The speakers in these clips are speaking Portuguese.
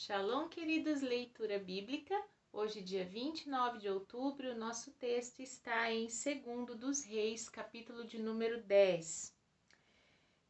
Shalom, queridos, leitura bíblica. Hoje, dia 29 de outubro, o nosso texto está em 2 dos Reis, capítulo de número 10.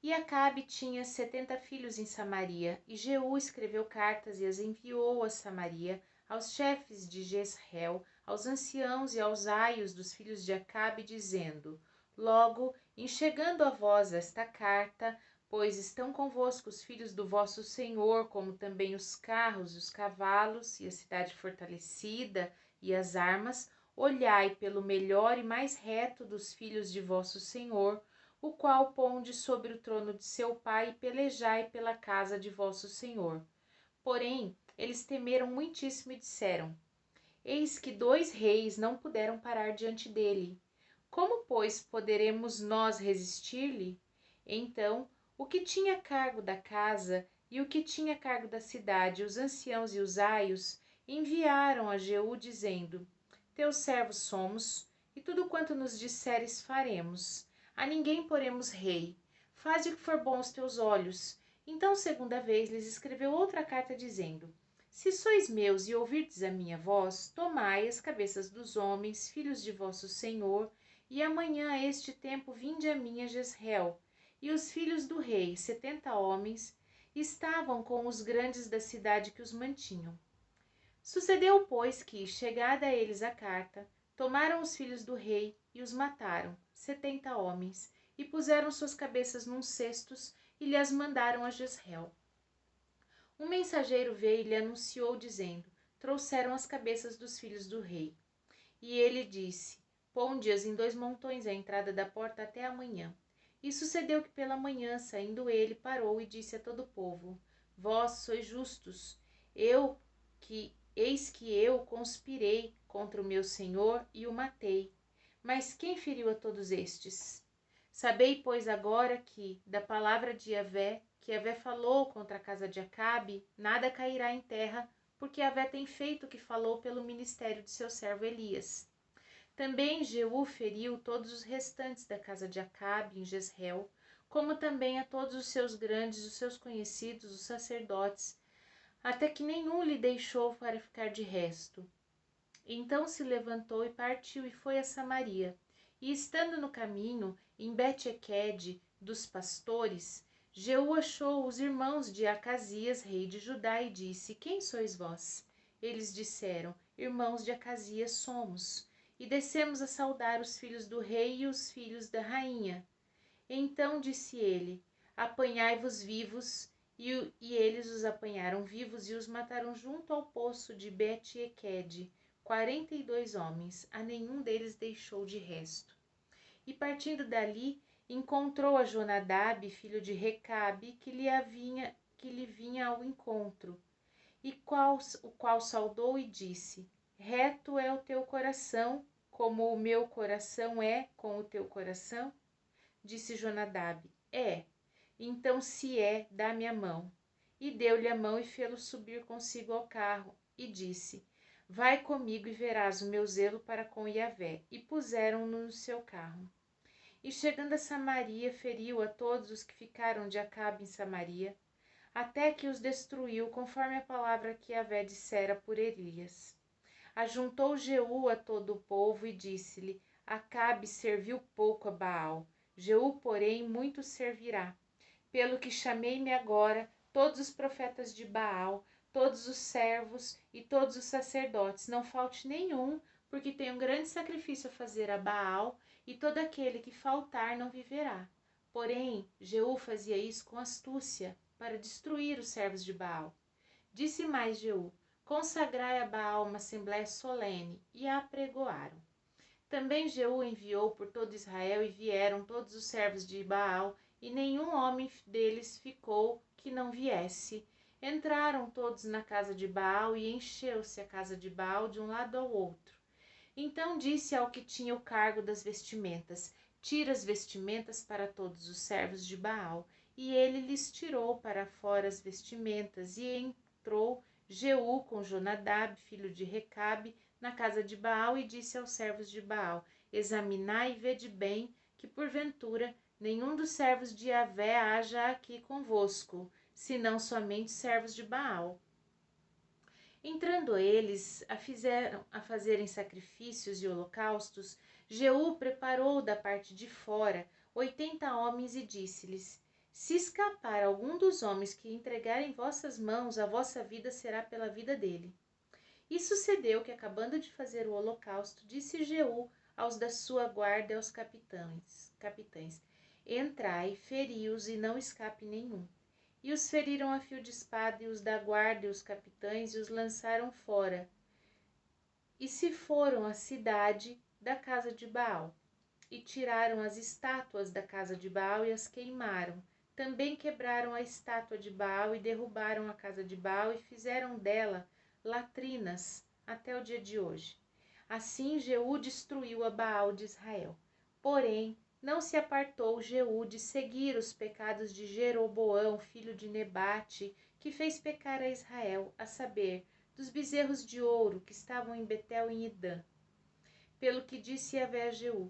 E Acabe tinha 70 filhos em Samaria, e Jeú escreveu cartas e as enviou a Samaria, aos chefes de Jezreel, aos anciãos e aos aios dos filhos de Acabe, dizendo: Logo, em chegando a vós esta carta, pois estão convosco os filhos do vosso Senhor, como também os carros, os cavalos, e a cidade fortalecida, e as armas, olhai pelo melhor e mais reto dos filhos de vosso Senhor, o qual ponde sobre o trono de seu pai, e pelejai pela casa de vosso Senhor. Porém, eles temeram muitíssimo e disseram: Eis que 2 reis não puderam parar diante dele. Como, pois, poderemos nós resistir-lhe? Então, o que tinha cargo da casa e o que tinha cargo da cidade, os anciãos e os aios, enviaram a Jeú, dizendo: Teus servos somos, e tudo quanto nos disseres faremos. A ninguém poremos rei. Faze o que for bom aos teus olhos. Então, segunda vez, lhes escreveu outra carta, dizendo: Se sois meus e ouvirdes a minha voz, tomai as cabeças dos homens, filhos de vosso Senhor, e amanhã a este tempo vinde a mim a Jezreel. E os filhos do rei, 70 homens, estavam com os grandes da cidade que os mantinham. Sucedeu, pois, que, chegada a eles a carta, tomaram os filhos do rei e os mataram, 70 homens, e puseram suas cabeças num cestos e lhes mandaram a Jezreel. Um mensageiro veio e lhe anunciou, dizendo: Trouxeram as cabeças dos filhos do rei. E ele disse: Ponde-as em 2 montões à entrada da porta até amanhã. E sucedeu que pela manhã, saindo ele, parou e disse a todo o povo: Vós sois justos, eis que eu conspirei contra o meu senhor e o matei. Mas quem feriu a todos estes? Sabei, pois, agora que, da palavra de Yahvé, que Yahvé falou contra a casa de Acabe, nada cairá em terra, porque Yahvé tem feito o que falou pelo ministério de seu servo Elias. Também Jeú feriu todos os restantes da casa de Acabe em Jezreel, como também a todos os seus grandes, os seus conhecidos, os sacerdotes, até que nenhum lhe deixou para ficar de resto. Então se levantou e partiu e foi a Samaria. E estando no caminho, em Bet-Equede dos pastores, Jeú achou os irmãos de Acasias, rei de Judá, e disse: Quem sois vós? Eles disseram: Irmãos de Acasias somos, e descemos a saudar os filhos do rei e os filhos da rainha. Então disse ele: Apanhai-vos vivos, e eles os apanharam vivos e os mataram junto ao poço de Bet-Equede, 42 homens, a nenhum deles deixou de resto. E partindo dali, encontrou a Jonadab, filho de Recabe, que lhe vinha ao encontro, o qual saudou e disse: Reto é o teu coração, como o meu coração é com o teu coração? Disse Jonadab: É. Então, se é, dá-me a mão. E deu-lhe a mão e fê-lo subir consigo ao carro, e disse: Vai comigo e verás o meu zelo para com Yahvé. E puseram-no no seu carro. E chegando a Samaria, feriu a todos os que ficaram de Acabe em Samaria, até que os destruiu, conforme a palavra que Yahvé dissera por Elias. Ajuntou Jeú a todo o povo e disse-lhe: Acabe serviu pouco a Baal, Jeú, porém, muito servirá. Pelo que chamei-me agora todos os profetas de Baal, todos os servos e todos os sacerdotes, não falte nenhum, porque tenho um grande sacrifício a fazer a Baal, e todo aquele que faltar não viverá. Porém, Jeú fazia isso com astúcia, para destruir os servos de Baal. Disse mais Jeú: Consagrai a Baal uma assembléia solene, e a apregoaram. Também Jeú enviou por todo Israel, e vieram todos os servos de Baal, e nenhum homem deles ficou que não viesse. Entraram todos na casa de Baal, e encheu-se a casa de Baal de um lado ao outro. Então disse ao que tinha o cargo das vestimentas: Tira as vestimentas para todos os servos de Baal. E ele lhes tirou para fora as vestimentas, e entrou Jeú com Jonadab, filho de Recabe, na casa de Baal, e disse aos servos de Baal: Examinai e vede bem, que porventura nenhum dos servos de Yahvé haja aqui convosco, senão somente servos de Baal. Entrando eles a fazerem sacrifícios e holocaustos, Jeú preparou da parte de fora 80 homens e disse-lhes: Se escapar algum dos homens que entregarem em vossas mãos, a vossa vida será pela vida dele. E sucedeu que, acabando de fazer o holocausto, disse Jeú aos da sua guarda e aos capitães: Entrai, feri-os e não escape nenhum. E os feriram a fio de espada, e os da guarda e os capitães, e os lançaram fora. E se foram à cidade da casa de Baal, e tiraram as estátuas da casa de Baal e as queimaram. Também quebraram a estátua de Baal e derrubaram a casa de Baal e fizeram dela latrinas até o dia de hoje. Assim Jeú destruiu a Baal de Israel. Porém, não se apartou Jeú de seguir os pecados de Jeroboão, filho de Nebate, que fez pecar a Israel, a saber, dos bezerros de ouro que estavam em Betel e em Idã. Pelo que disse Yahvé a Jeú: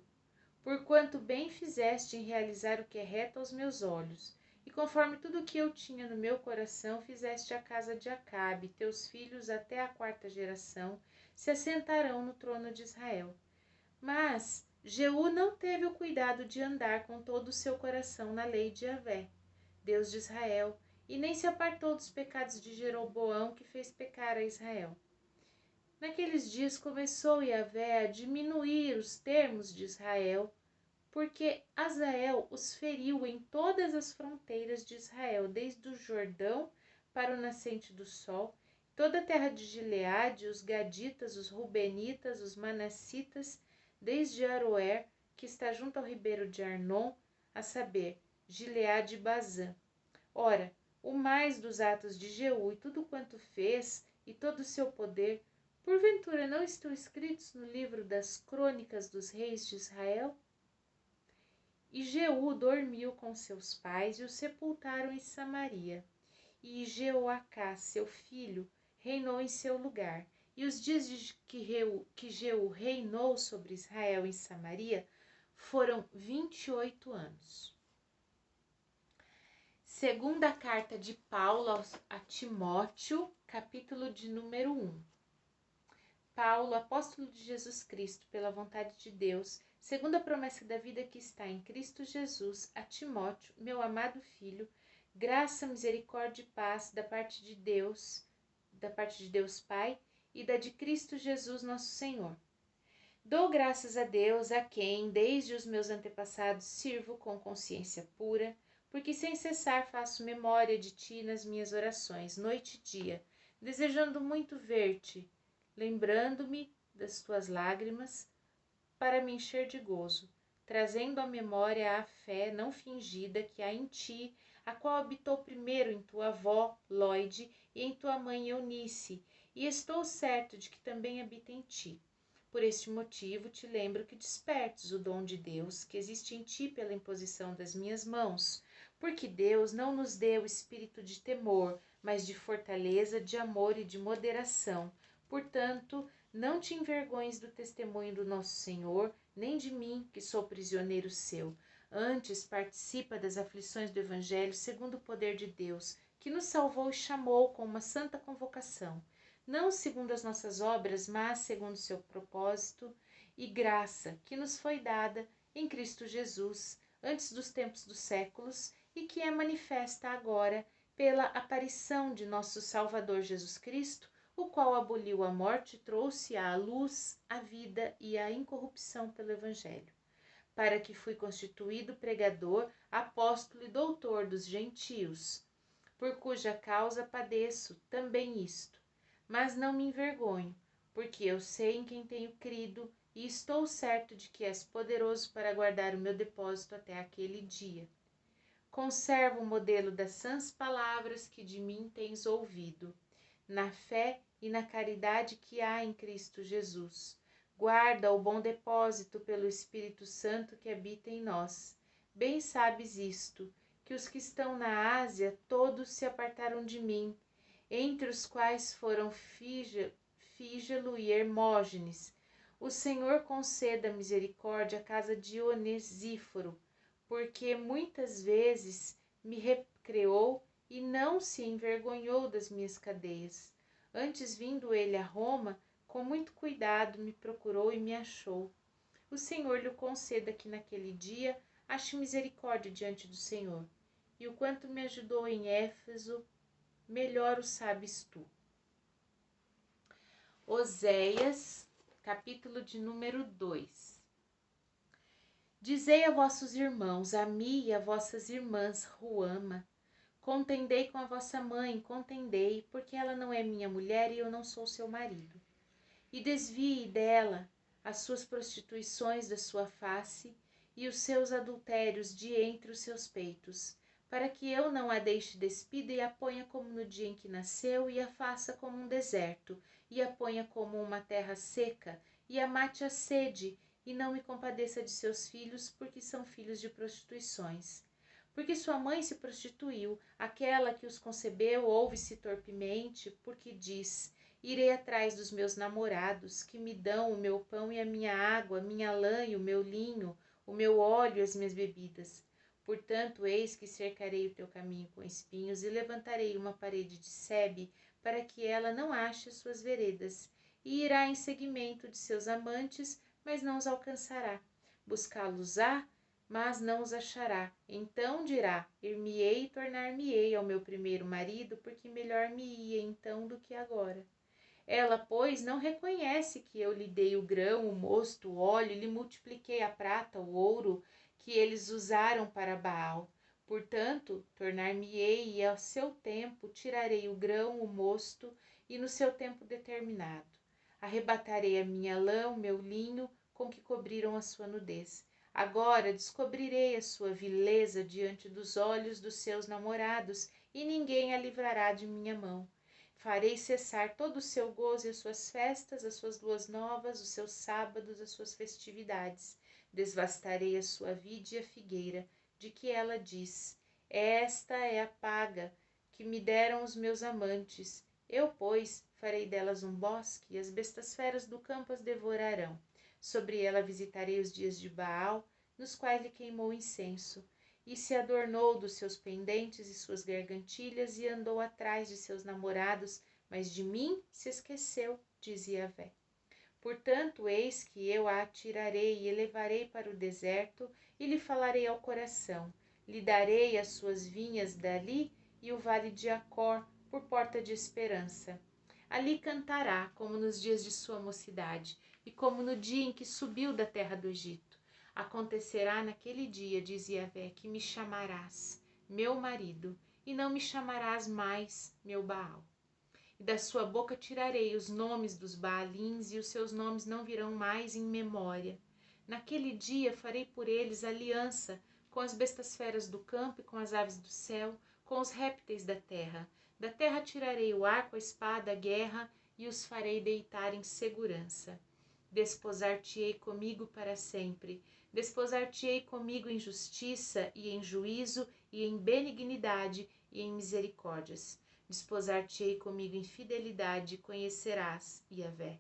Porquanto bem fizeste em realizar o que é reto aos meus olhos, e conforme tudo o que eu tinha no meu coração, fizeste a casa de Acabe, teus filhos até a 4ª geração, se assentarão no trono de Israel. Mas Jeú não teve o cuidado de andar com todo o seu coração na lei de Yahvé, Deus de Israel, e nem se apartou dos pecados de Jeroboão, que fez pecar a Israel. Naqueles dias começou Yahvé a diminuir os termos de Israel, porque Hazael os feriu em todas as fronteiras de Israel, desde o Jordão para o nascente do sol, toda a terra de Gileade, os gaditas, os rubenitas, os manassitas, desde Aroer, que está junto ao ribeiro de Arnon, a saber, Gileade e Bazã. Ora, o mais dos atos de Jeú e tudo quanto fez, e todo o seu poder, porventura não estão escritos no livro das crônicas dos reis de Israel? E Jeú dormiu com seus pais e o sepultaram em Samaria. E Jeoacás, seu filho, reinou em seu lugar. E os dias de que Jeú reinou sobre Israel em Samaria foram 28 anos. Segunda carta de Paulo a Timóteo, capítulo de número 1. Paulo, apóstolo de Jesus Cristo, pela vontade de Deus, segundo a promessa da vida que está em Cristo Jesus, a Timóteo, meu amado filho, graça, misericórdia e paz da parte de Deus Pai e da de Cristo Jesus nosso Senhor. Dou graças a Deus, a quem, desde os meus antepassados, sirvo com consciência pura, porque sem cessar faço memória de ti nas minhas orações, noite e dia, desejando muito ver-te, lembrando-me das tuas lágrimas, para me encher de gozo, trazendo à memória a fé não fingida que há em ti, a qual habitou primeiro em tua avó, Lóide, e em tua mãe, Eunice, e estou certo de que também habita em ti. Por este motivo te lembro que despertes o dom de Deus que existe em ti pela imposição das minhas mãos, porque Deus não nos deu espírito de temor, mas de fortaleza, de amor e de moderação. Portanto, não te envergonhes do testemunho do nosso Senhor, nem de mim, que sou prisioneiro seu. Antes, participa das aflições do Evangelho segundo o poder de Deus, que nos salvou e chamou com uma santa convocação, não segundo as nossas obras, mas segundo o seu propósito e graça, que nos foi dada em Cristo Jesus, antes dos tempos dos séculos, e que é manifesta agora pela aparição de nosso Salvador Jesus Cristo, o qual aboliu a morte e trouxe à luz a vida e a incorrupção pelo Evangelho, para que fui constituído pregador, apóstolo e doutor dos gentios, por cuja causa padeço também isto, mas não me envergonho, porque eu sei em quem tenho crido e estou certo de que és poderoso para guardar o meu depósito até aquele dia. Conservo o modelo das sãs palavras que de mim tens ouvido, na fé e na caridade que há em Cristo Jesus. Guarda o bom depósito pelo Espírito Santo que habita em nós. Bem sabes isto, que os que estão na Ásia todos se apartaram de mim, entre os quais foram Fígelo e Hermógenes. O Senhor conceda misericórdia à casa de Onesíforo, porque muitas vezes me recreou e não se envergonhou das minhas cadeias. Antes, vindo ele a Roma, com muito cuidado me procurou e me achou. O Senhor lhe conceda que naquele dia ache misericórdia diante do Senhor. E o quanto me ajudou em Éfeso, melhor o sabes tu. Oséias, capítulo de número 2. Dizei a vossos irmãos, a mim e a vossas irmãs, Ruama, contendei com a vossa mãe, contendei, porque ela não é minha mulher e eu não sou seu marido. E desvie dela as suas prostituições da sua face e os seus adultérios de entre os seus peitos, para que eu não a deixe despida e a ponha como no dia em que nasceu, e a faça como um deserto, e a ponha como uma terra seca, e a mate a sede, e não me compadeça de seus filhos, porque são filhos de prostituições. Porque sua mãe se prostituiu, aquela que os concebeu ouve-se torpemente, porque diz: irei atrás dos meus namorados, que me dão o meu pão e a minha água, a minha lã e o meu linho, o meu óleo e as minhas bebidas. Portanto, eis que cercarei o teu caminho com espinhos e levantarei uma parede de sebe, para que ela não ache as suas veredas. E irá em seguimento de seus amantes, mas não os alcançará. Buscá-los-á, mas não os achará. Então dirá: ir-me-ei e tornar-me-ei ao meu primeiro marido, porque melhor me ia então do que agora. Ela, pois, não reconhece que eu lhe dei o grão, o mosto, o óleo, e lhe multipliquei a prata, o ouro, que eles usaram para Baal. Portanto, tornar-me-ei e ao seu tempo tirarei o grão, o mosto, e no seu tempo determinado. Arrebatarei a minha lã, o meu linho, com que cobriram a sua nudez. Agora descobrirei a sua vileza diante dos olhos dos seus namorados, e ninguém a livrará de minha mão. Farei cessar todo o seu gozo e as suas festas, as suas luas novas, os seus sábados, as suas festividades. Desvastarei a sua vide e a figueira, de que ela diz: esta é a paga que me deram os meus amantes. Eu, pois, farei delas um bosque, e as bestas feras do campo as devorarão. Sobre ela visitarei os dias de Baal, nos quais lhe queimou incenso. E se adornou dos seus pendentes e suas gargantilhas, e andou atrás de seus namorados, mas de mim se esqueceu, dizia Yahvé. Portanto, eis que eu a atirarei e elevarei para o deserto, e lhe falarei ao coração. Lhe darei as suas vinhas dali, e o vale de Acor por porta de esperança. Ali cantará, como nos dias de sua mocidade, e como no dia em que subiu da terra do Egito. Acontecerá naquele dia, dizia Yahvé, que me chamarás meu marido, e não me chamarás mais meu Baal. E da sua boca tirarei os nomes dos Baalins, e os seus nomes não virão mais em memória. Naquele dia farei por eles aliança com as bestas feras do campo e com as aves do céu, com os répteis da terra. Da terra tirarei o arco, a espada, a guerra, e os farei deitar em segurança. Desposar-te-ei comigo para sempre. Desposar-te-ei comigo em justiça e em juízo e em benignidade e em misericórdias. Desposar-te-ei comigo em fidelidade, e conhecerás Yahvé.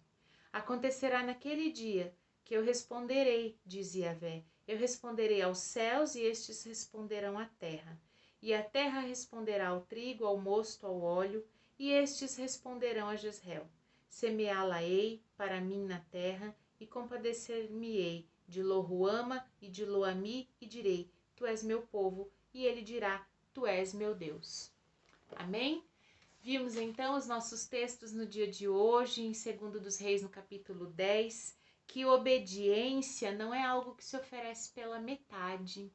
Acontecerá naquele dia que eu responderei, diz Yahvé. Eu responderei aos céus, e estes responderão à terra. E a terra responderá ao trigo, ao mosto, ao óleo, e estes responderão a Jezreel. Semeá-la-ei para mim na terra, e compadecer-me-ei de Lo-ruama e de Lo-ami, e direi: tu és meu povo, e ele dirá: tu és meu Deus. Amém? Vimos então os nossos textos no dia de hoje, em 2 dos Reis, no capítulo 10, que obediência não é algo que se oferece pela metade.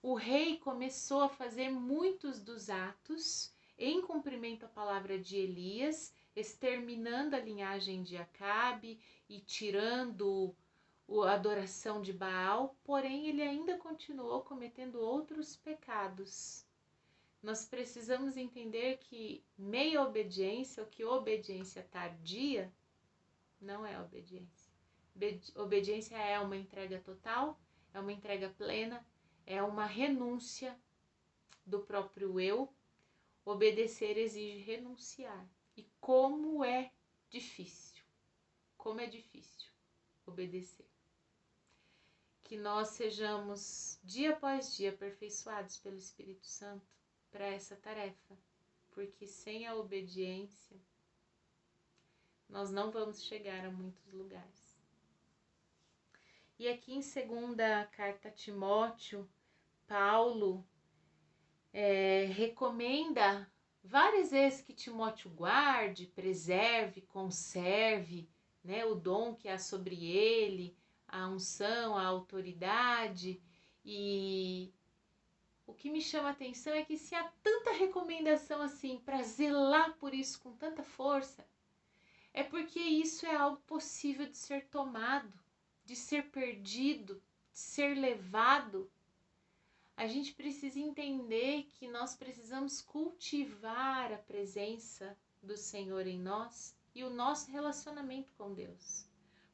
O rei começou a fazer muitos dos atos em cumprimento à palavra de Elias, exterminando a linhagem de Acabe e tirando a adoração de Baal, porém ele ainda continuou cometendo outros pecados. Nós precisamos entender que meia obediência, ou que obediência tardia, não é obediência. Obediência é uma entrega total, é uma entrega plena, é uma renúncia do próprio eu. Obedecer exige renunciar. E como é difícil obedecer. Que nós sejamos dia após dia aperfeiçoados pelo Espírito Santo para essa tarefa, porque sem a obediência nós não vamos chegar a muitos lugares. E aqui em 2ª carta a Timóteo, Paulo recomenda várias vezes que Timóteo guarde, preserve, conserve, né, o dom que há sobre ele, a unção, a autoridade. E o que me chama a atenção é que se há tanta recomendação assim para zelar por isso com tanta força, é porque isso é algo possível de ser tomado, de ser perdido, de ser levado. A gente precisa entender que nós precisamos cultivar a presença do Senhor em nós e o nosso relacionamento com Deus,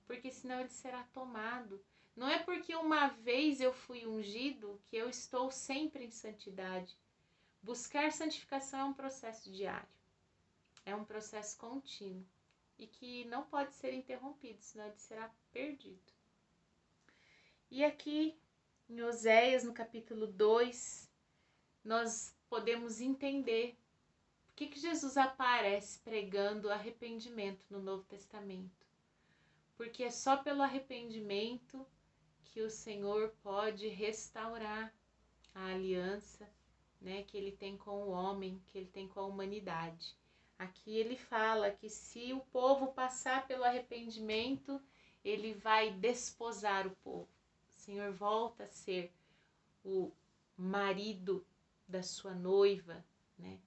porque senão ele será tomado. Não é porque uma vez eu fui ungido que eu estou sempre em santidade. Buscar santificação é um processo diário, é um processo contínuo e que não pode ser interrompido, senão ele será perdido. E aqui em Oséias, no capítulo 2, nós podemos entender por que Jesus aparece pregando arrependimento no Novo Testamento. Porque é só pelo arrependimento que o Senhor pode restaurar a aliança, né, que ele tem com o homem, que ele tem com a humanidade. Aqui ele fala que se o povo passar pelo arrependimento, ele vai desposar o povo. O Senhor volta a ser o marido da sua noiva, né,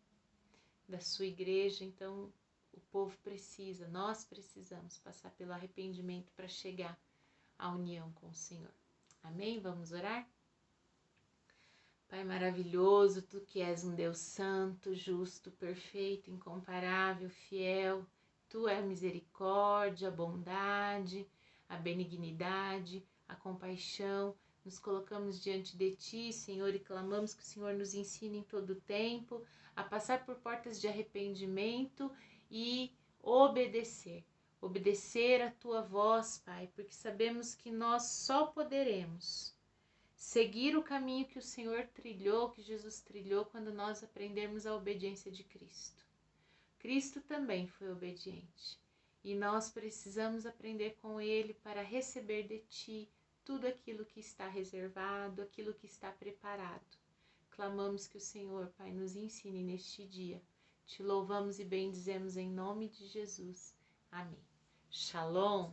da sua igreja. Então o povo precisa, nós precisamos passar pelo arrependimento para chegar à união com o Senhor. Amém? Vamos orar? Pai maravilhoso, Tu que és um Deus santo, justo, perfeito, incomparável, fiel, Tu é a misericórdia, a bondade, a benignidade, a compaixão. Nos colocamos diante de Ti, Senhor, e clamamos que o Senhor nos ensine em todo o tempo a passar por portas de arrependimento e obedecer a Tua voz, Pai, porque sabemos que nós só poderemos seguir o caminho que o Senhor trilhou, que Jesus trilhou, quando nós aprendermos a obediência de Cristo. Cristo também foi obediente e nós precisamos aprender com Ele para receber de Ti tudo aquilo que está reservado, aquilo que está preparado. Clamamos que o Senhor, Pai, nos ensine neste dia. Te louvamos e bendizemos em nome de Jesus. Amém. Shalom.